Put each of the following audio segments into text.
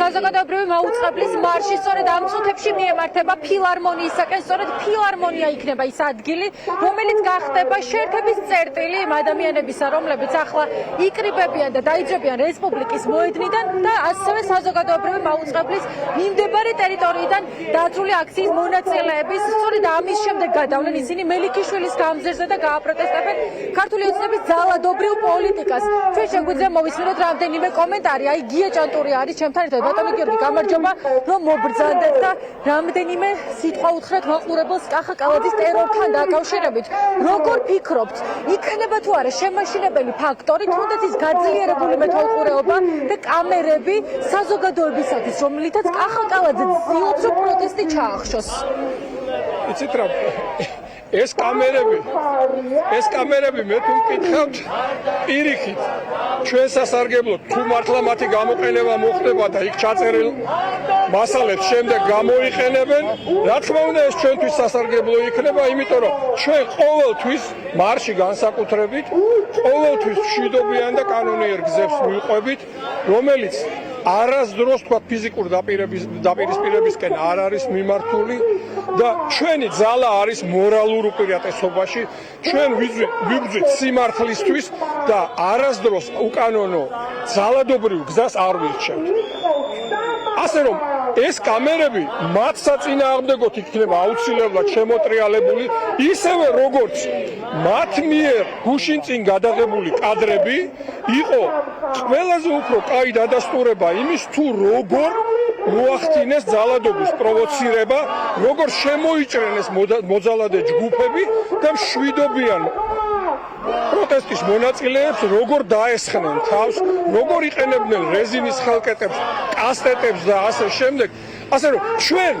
საზოგადოებრივი მაუწყებლის მარში სწორედ ამ წუთებში მიემართება ფილარმონიისაკენ, სწორედ ფილარმონია იქნება ის ადგილი, რომელიც გახდება შეერთების წერტილი იმ ადამიანებისა, რომლებიც ახლა იკრიბებიან და დაიძრებიან რესპუბლიკის მოედნიდან და ასევე საზოგადოებრივი მაუწყებლის მიმდებარე ტერიტორიიდან დაცული აქციის მონაწილეების, სწორედ ამის შემდეგ გადავლენ ისინი მელიქიშვილის გამზირზე და გააპროტესტებენ ქართული ოცნების ძალადობრივ პოლიტიკას. ჩვენ შეგვიძლია მოვისმინოთ რამდენიმე კომენტარი, აი გია ჭანტური არის ჩემთან ერთად. ბატონო გიორგი, გამარჯობა, რომ მობრძანდეთ და რამდენიმე სიტყვა უთხრეთ მაყურებელს კახა კალაძის ტერორთან დაკავშირებით. როგორ ფიქრობთ, იქნება თუ არა შემაშინებელი ფაქტორი, თუნდაც ის გაძლიერებული მეთვალყურეობა და კამერები საზოგადოებისათვის, რომლითაც კახა კალაძე ცდილობს, რომ პროტესტი ჩაახშოს? იცით რა, ეს კამერები მე თუ მკითხავთ პირიქით ჩვენ სასარგებლოდ თუ მართლა მათი გამოყენება მოხდება და იქ ჩაწერილ მასალებს შემდეგ გამოიყენებენ, რა თქმა უნდა ეს ჩვენთვის სასარგებლო იქნება, იმიტომ რომ ჩვენ ყოველთვის მარში განსაკუთრებით ყოველთვის მშვიდობიან და კანონიერ გზებს მივყვებით, რომელიც არასდროს თქვა ფიზიკურ დაპირისპირებისკენ არ არის მიმართული და ჩვენი ძალა არის მორალურ უპირატესობაში, ჩვენ ვიბრძვით სიმართლისთვის და არასდროს უკანონო ძალადობრივ გზას არ ვირჩევთ. ასე რომ ეს კამერები მათ საწინააღმდეგოდ იქნება აუცილებლად შემოტრიალებული, ისევე როგორც მათ მიერ გუშინ წინ გადაღებული კადრები იყო ყველაზე უფრო კაი დადასტურება იმის, თუ როგორ მოახდინეს ძალადობის პროვოცირება, როგორ შემოიჭრენეს მოძალადე ჯგუფები და მშვიდობიან პროტესტის მონაწილეებს როგორ დაესხნენ თავს, როგორ იყენებდნენ რეზინის ხელკეტებს, კასტეტებს და ასე შემდეგ. ასე რომ ჩვენ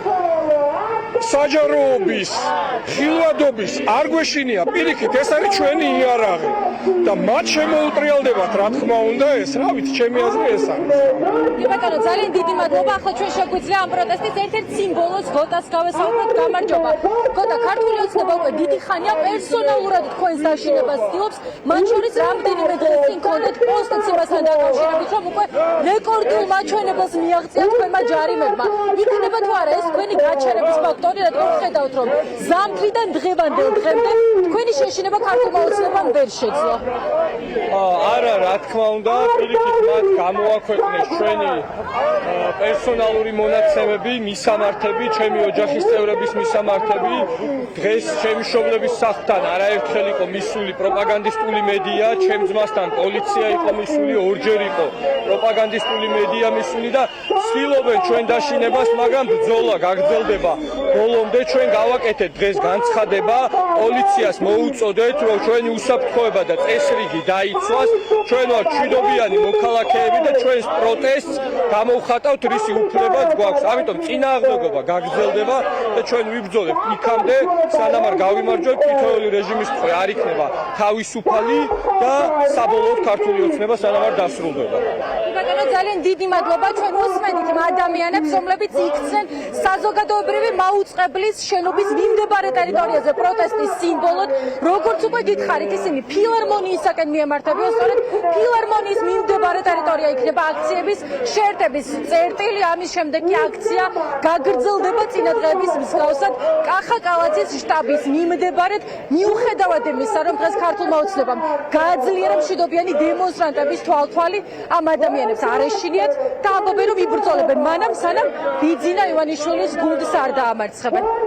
საჯაროობის, ხილვადობის არ გვეშინია, პირიქით ეს არის ჩვენი იარაღი და მათ შემოუტრიალდებათ, რა თქმა უნდა, ეს, რა ვიცი, ჩემი აზრი ეს არის. ბატონო, ძალიან დიდი მადლობა. ახლა ჩვენ შეგვიძლია ამ პროტესტის ერთ-ერთ სიმბოლოს გოტას გავესაუბროთ. გამარჯობა. გოტა, ქართული ოცნება უკვე დიდი ხანია პერსონალურად თქვენს დაშინებას ცდილობს, მათ შორის რამდენიმე დღეს წინ გქონდეთ პოსტიც იმასთან დაკავშირებით, რომ უკვე რეკორდულ მაჩვენებელს მიაღწია თქვენმა ჯარიმებმა. იქნება თუ არა ეს თქვენი გაჩერების ფაქტორი, რადგან ვხედავთ, რომ ზამთრიდან დღევანდელ დღემდე თქვენი შეშინება ქართულმა ოცნებამ ვერ შეძლო. არა, რა თქმა უნდა, პირიქით მათ გამოაქვეყნეს ჩვენი პერსონალური მონაცემები, მისამართები, ჩემი ოჯახის წევრების მისამართები. დღეს ჩემი მშობლების სახლთან არაერთხელ იყო მისული პროპაგანდისტული მედია, ჩემ ძმასთან პოლიცია იყო მისული, ორჯერ იყო პროპაგანდისტული მედია მისული და ცდილობენ ჩვენ დაშინებას, მაგრამ ბრძოლა გაგრძელდება. ბოლომდე ჩვენ გავაკეთეთ დღეს განცხადება, პოლიციას მოუწოდეთ, რომ ჩვენი უსაფრთხოება და წესრიგი დაიცვას, ჩვენ ვართ მშვიდობიანი მოქალაქეები და ჩვენს პროტესტს გამოვხატავთ, რისი უფლებაც გვაქვს. ამიტომ წინააღმდეგობა გაგრძელდება და ჩვენ ვიბრძოლებთ იქამდე, სანამ არ გავიმარჯვებთ თითოეული რეჟიმის მხრე არ იქნება თავისუფალი და საბოლოოდ ქართული ოცნება სანამ არ დასრულდება. ბატონო, ძალიან დიდი მადლობა. ჩვენ უსმენთ იმ ადამიანებს, რომლებიც იქცენ საზოგადოებრივი მაუწყებლის შენობის მიმდებარე ტერიტორიაზე პროტესტის სიმბოლოდ, როგორც უკვე გითხარით, ისინი ფილარმონიისაკენ მიემართებიან, სწორედ ფილარმონიის მიმდებარე ტერიტორია იქნება აქციების შეერთების წერტილი, ამის შემდეგ კი აქცია გაგრძელდება წინა დღეების მსგავსად კახა კალაძის შტაბის მიმდებარედ, მიუხედავად იმისა, რომ დღეს ქართულმა ოცნებამ გააძლიერა მშვიდობიანი დემონსტრანტების თვალთვალი, ამ ადამიანებს არ ეშინიათ და ამბობენ, რომ იბრძოლებენ მანამ, სანამ ბიძინა ივანიშვილის გუნდს არ დაამარცხებენ.